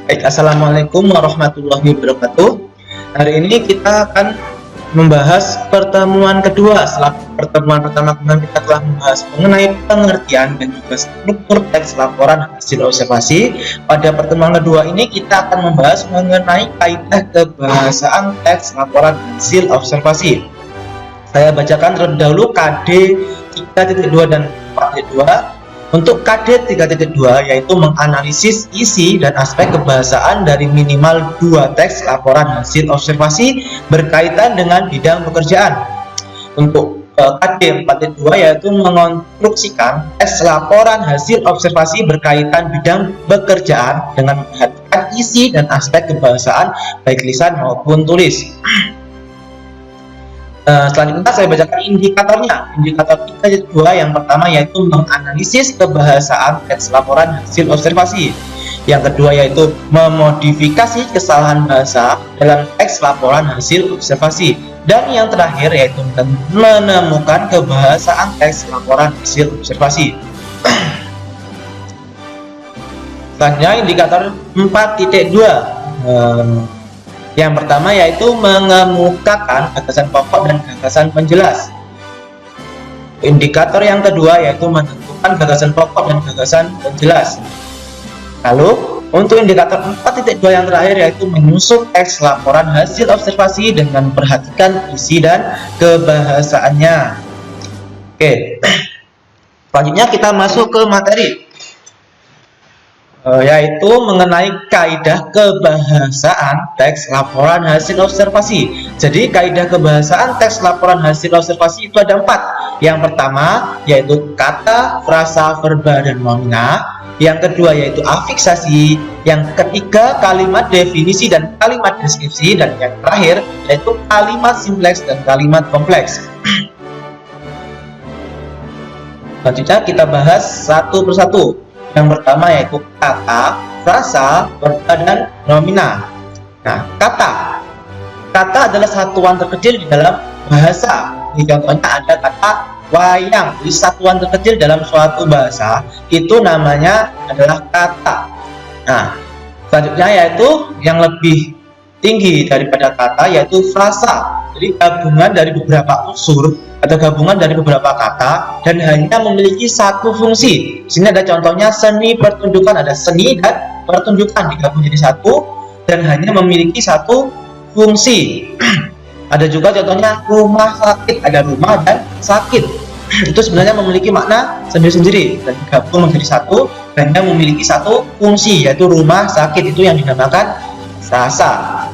Baik, assalamualaikum warahmatullahi wabarakatuh. Hari ini kita akan membahas pertemuan kedua. Setelah pertemuan pertama kemarin kita telah membahas mengenai pengertian dan juga struktur teks laporan hasil observasi. Pada pertemuan kedua ini kita akan membahas mengenai kaidah kebahasaan teks laporan hasil observasi. Saya bacakan terlebih dahulu KD 3.2 dan 4.2. Untuk KD 3.2 yaitu menganalisis isi dan aspek kebahasaan dari minimal 2 teks laporan hasil observasi berkaitan dengan bidang pekerjaan. Untuk KD 4.2 yaitu mengonstruksikan teks laporan hasil observasi berkaitan bidang pekerjaan dengan memperhatikan isi dan aspek kebahasaan baik lisan maupun tulis. Selanjutnya saya bacakan indikatornya. Indikator 3.2 yang pertama yaitu menganalisis kebahasaan teks laporan hasil observasi. Yang kedua yaitu memodifikasi kesalahan bahasa dalam teks laporan hasil observasi. Dan yang terakhir yaitu menemukan kebahasaan teks laporan hasil observasi. Selanjutnya indikator 4.2. Yang pertama yaitu mengemukakan gagasan pokok dan gagasan penjelas. Indikator yang kedua yaitu menentukan gagasan pokok dan gagasan penjelas. Lalu untuk indikator 4.2 yang terakhir yaitu menyusun teks laporan hasil observasi dengan memperhatikan isi dan kebahasaannya. Oke. Selanjutnya kita masuk ke materi. Yaitu mengenai kaidah kebahasaan teks laporan hasil observasi. Jadi kaidah kebahasaan teks laporan hasil observasi itu ada 4. Yang pertama yaitu kata, frasa, verba, dan nomina. Yang kedua yaitu afiksasi. Yang ketiga kalimat definisi dan kalimat deskripsi. Dan yang terakhir yaitu kalimat simpleks dan kalimat kompleks. Selanjutnya kita bahas satu persatu. Yang pertama yaitu kata, frasa, verba, dan nomina. Nah, kata adalah satuan terkecil di dalam bahasa. Ini contohnya ada kata wayang. Jadi satuan terkecil dalam suatu bahasa itu namanya adalah kata. Nah, selanjutnya yaitu yang lebih tinggi daripada kata yaitu frasa. Jadi gabungan dari beberapa unsur atau gabungan dari beberapa kata dan hanya memiliki satu fungsi. Di sini ada contohnya seni pertunjukan, ada seni dan pertunjukan digabung jadi satu dan hanya memiliki satu fungsi. Ada juga contohnya rumah sakit, ada rumah dan sakit. Itu sebenarnya memiliki makna sendiri-sendiri dan digabung menjadi satu dan hanya memiliki satu fungsi yaitu rumah sakit, itu yang dinamakan frasa.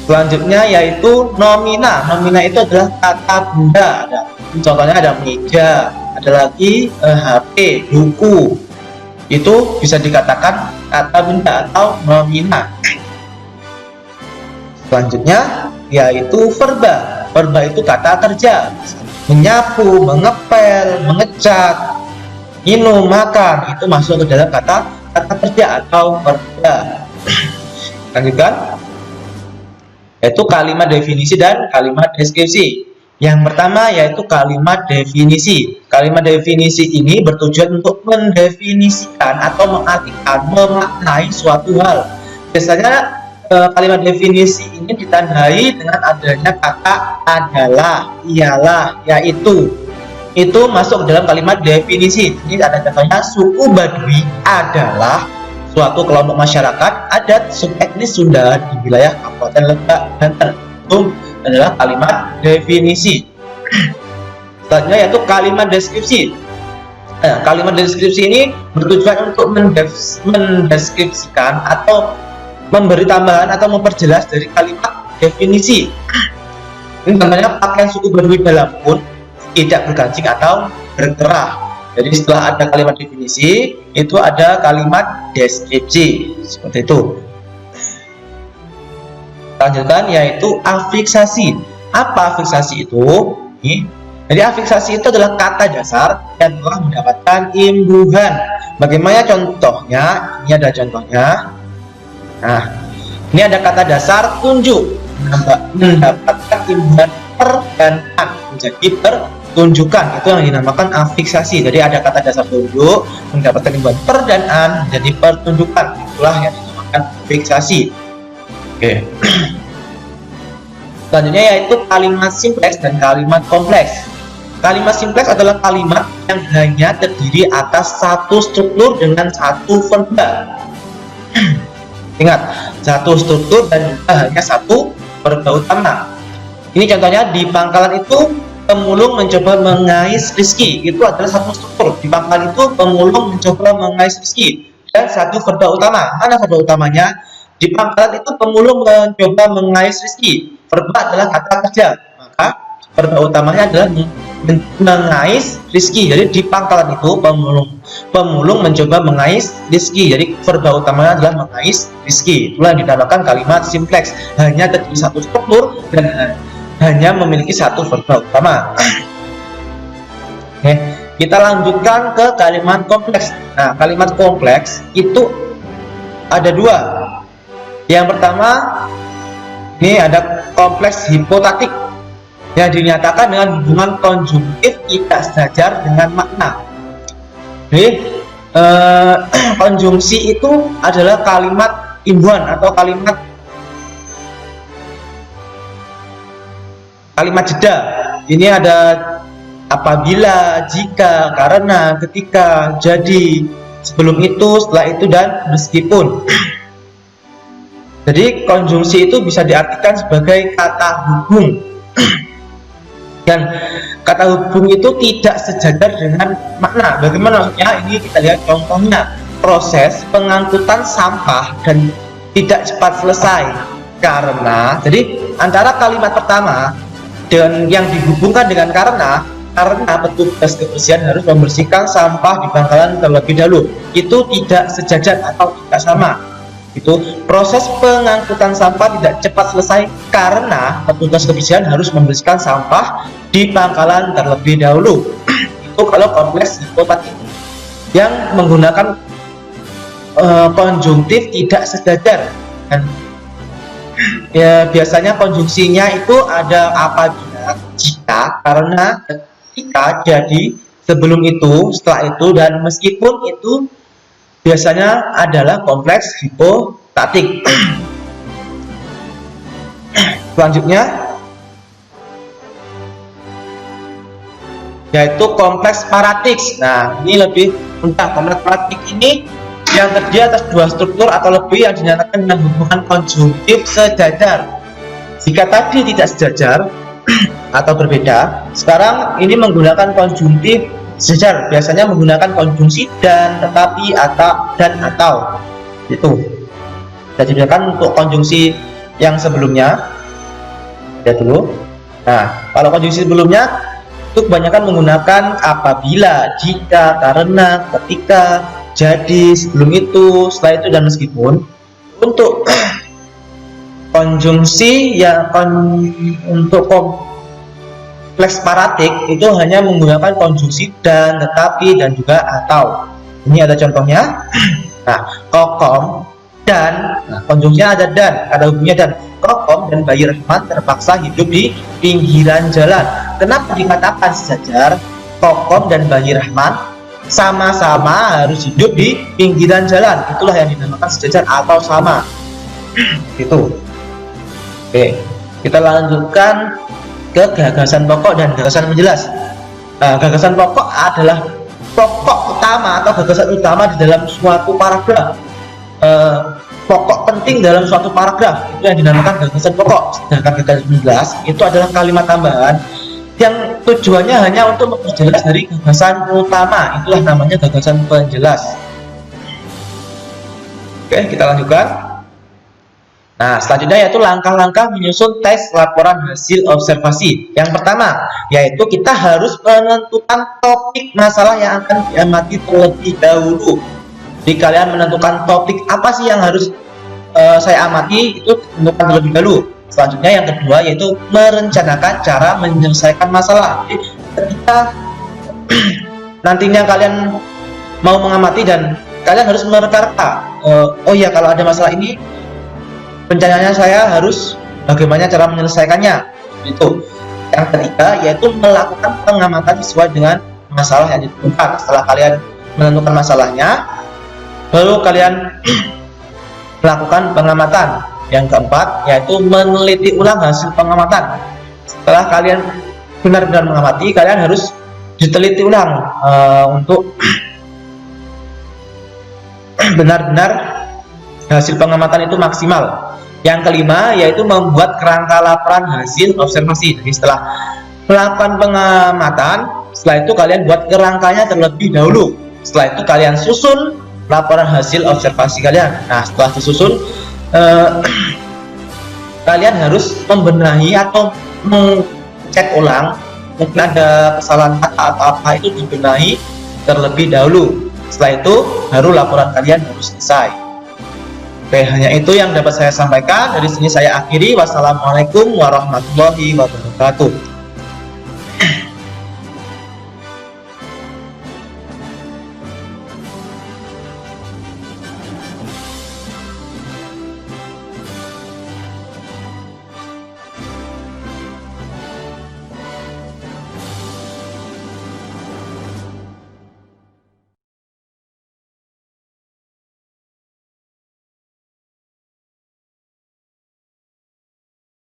Selanjutnya yaitu nomina. Nomina itu adalah kata benda. Contohnya ada meja, ada lagi HP, buku. Itu bisa dikatakan kata benda atau nomina. Selanjutnya yaitu verba. Verba itu kata kerja. Menyapu, mengepel, mengecat, minum, makan. Itu masuk ke dalam kata kerja atau verba. Lanjutkan. Yaitu kalimat definisi dan kalimat deskripsi. Yang pertama yaitu kalimat definisi. Kalimat definisi ini bertujuan untuk mendefinisikan atau mengartikan, memaknai suatu hal. Biasanya kalimat definisi ini ditandai dengan adanya kata adalah, ialah, yaitu. Itu masuk dalam kalimat definisi. Ini ada contohnya suku Baduy adalah suatu kelompok masyarakat adat subetnis Sunda di wilayah Kabupaten Lebak, Banten. Itu adalah kalimat definisi. Selanjutnya yaitu kalimat deskripsi. Kalimat deskripsi ini bertujuan untuk mendeskripsikan atau memberi tambahan atau memperjelas dari kalimat definisi. Ini contohnya pakaian suku Baduy dalam pun tidak bergancing atau berkerah. Jadi setelah ada kalimat definisi, itu ada kalimat deskripsi. Seperti itu. Lanjutkan yaitu afiksasi. Apa afiksasi itu? Jadi afiksasi itu adalah kata dasar yang telah mendapatkan imbuhan. Bagaimana contohnya? Ini ada contohnya. Nah, ini ada kata dasar tunjuk. Mendapatkan imbuhan per dan an menjadi pertunjukan, itu yang dinamakan afiksasi. Jadi ada kata dasar tunjuk mendapatkan imbuhan per dan an menjadi pertunjukan, itulah yang dinamakan dengan fiksasi. Oke. Selanjutnya yaitu kalimat simpleks dan kalimat kompleks. Kalimat simpleks adalah kalimat yang hanya terdiri atas satu struktur dengan satu verba. Ingat, satu struktur dan juga hanya satu verba utama. Ini contohnya di pangkalan itu pemulung mencoba mengais rezeki, itu adalah satu struktur. Di pangkalan itu pemulung mencoba mengais rezeki dan satu verba utama. Mana verba utamanya? Di pangkalan itu pemulung mencoba mengais rezeki. Verba adalah kata kerja, maka verba utamanya adalah mengais rezeki. Jadi di pangkalan itu pemulung mencoba mengais rezeki. Jadi verba utamanya adalah mengais rezeki. Itulah yang dinamakan kalimat simpleks. Hanya terdiri satu struktur dan hanya memiliki satu verba utama. Oke, kita lanjutkan ke kalimat kompleks. Nah, kalimat kompleks itu ada dua. Yang pertama, ini ada kompleks hipotatik yang dinyatakan dengan hubungan konjungtif tidak sejajar dengan makna. Jadi, konjungsi itu adalah kalimat imbuhan atau kalimat jeda. Ini ada apabila, jika, karena, ketika, jadi, sebelum itu, setelah itu, dan meskipun. Jadi konjungsi itu bisa diartikan sebagai kata hubung. Dan kata hubung itu tidak sejajar dengan makna. Bagaimana maksudnya? Ini kita lihat contohnya. Proses pengangkutan sampah dan tidak cepat selesai karena, jadi antara kalimat pertama dan yang dihubungkan dengan karena petugas kebersihan harus membersihkan sampah di pangkalan terlebih dahulu, itu tidak sejajar atau tidak sama. Itu proses pengangkutan sampah tidak cepat selesai karena petugas kebersihan harus membersihkan sampah di pangkalan terlebih dahulu. Itu kalau kompleks hipotatik yang menggunakan konjungtif tidak sejajar. Dan ya, biasanya konjungsinya itu ada apabila, jika, karena, ketika, jadi, sebelum itu, setelah itu, dan meskipun itu biasanya adalah kompleks hipotatik. Selanjutnya yaitu kompleks paratiks. Nah, ini lebih mudah. Kompleks paratiks ini yang terdiri atas dua struktur atau lebih yang dinyatakan dengan hubungan konjungtif sejajar. Jika tadi tidak sejajar atau berbeda, sekarang ini menggunakan konjungtif sejajar. Biasanya menggunakan konjungsi dan, tetapi, atau, dan, atau. Itu. Kita gunakan untuk konjungsi yang sebelumnya. Lihat dulu. Nah, kalau konjungsi sebelumnya itu kebanyakan menggunakan apabila, jika, karena, ketika, jadi, sebelum itu, setelah itu, dan meskipun. Untuk konjungsi ya untuk kompleks paratik itu hanya menggunakan konjungsi dan, tetapi, dan juga atau. Ini ada contohnya. Nah, Kokom dan, nah, konjungsinya ada dan, ada hubungnya dan. Kokom dan Bayi Rahman terpaksa hidup di pinggiran jalan. Kenapa dikatakan sejajar? Kokom dan Bayi Rahman sama-sama harus hidup di pinggiran jalan. Itulah yang dinamakan sejajar atau sama. Itu. Oke, kita lanjutkan ke gagasan pokok dan gagasan menjelas. Nah, gagasan pokok adalah pokok utama atau gagasan utama di dalam suatu paragraf. Pokok penting dalam suatu paragraf itu yang dinamakan gagasan pokok. Sedangkan gagasan menjelas itu adalah kalimat tambahan yang tujuannya hanya untuk memperjelas dari gagasan utama. Itulah namanya gagasan penjelas. Oke, kita lanjutkan. Nah, selanjutnya yaitu langkah-langkah menyusun tes laporan hasil observasi. Yang pertama, yaitu kita harus menentukan topik masalah yang akan diamati terlebih dahulu. Jadi kalian menentukan topik apa sih yang harus saya amati, itu tentukan terlebih dahulu. Selanjutnya yang kedua yaitu merencanakan cara menyelesaikan masalah. Jadi ketika nantinya kalian mau mengamati dan kalian harus mereka-reka, oh ya, kalau ada masalah ini rencananya saya harus bagaimana cara menyelesaikannya. Itu. Yang ketiga yaitu melakukan pengamatan sesuai dengan masalah yang ditentukan. Setelah kalian menentukan masalahnya, baru kalian melakukan pengamatan. Yang keempat yaitu meneliti ulang hasil pengamatan. Setelah kalian benar-benar mengamati, kalian harus diteliti ulang untuk benar-benar hasil pengamatan itu maksimal. Yang kelima yaitu membuat kerangka laporan hasil observasi. Jadi setelah melakukan pengamatan, setelah itu kalian buat kerangkanya terlebih dahulu. Setelah itu kalian susun laporan hasil observasi kalian. Nah, setelah disusun, kalian harus membenahi atau mengcek ulang. Mungkin ada kesalahan kata atau apa, itu dibenahi terlebih dahulu. Setelah itu baru laporan kalian harus selesai. Oke, hanya itu yang dapat saya sampaikan. Dari sini saya akhiri. Wassalamualaikum warahmatullahi wabarakatuh.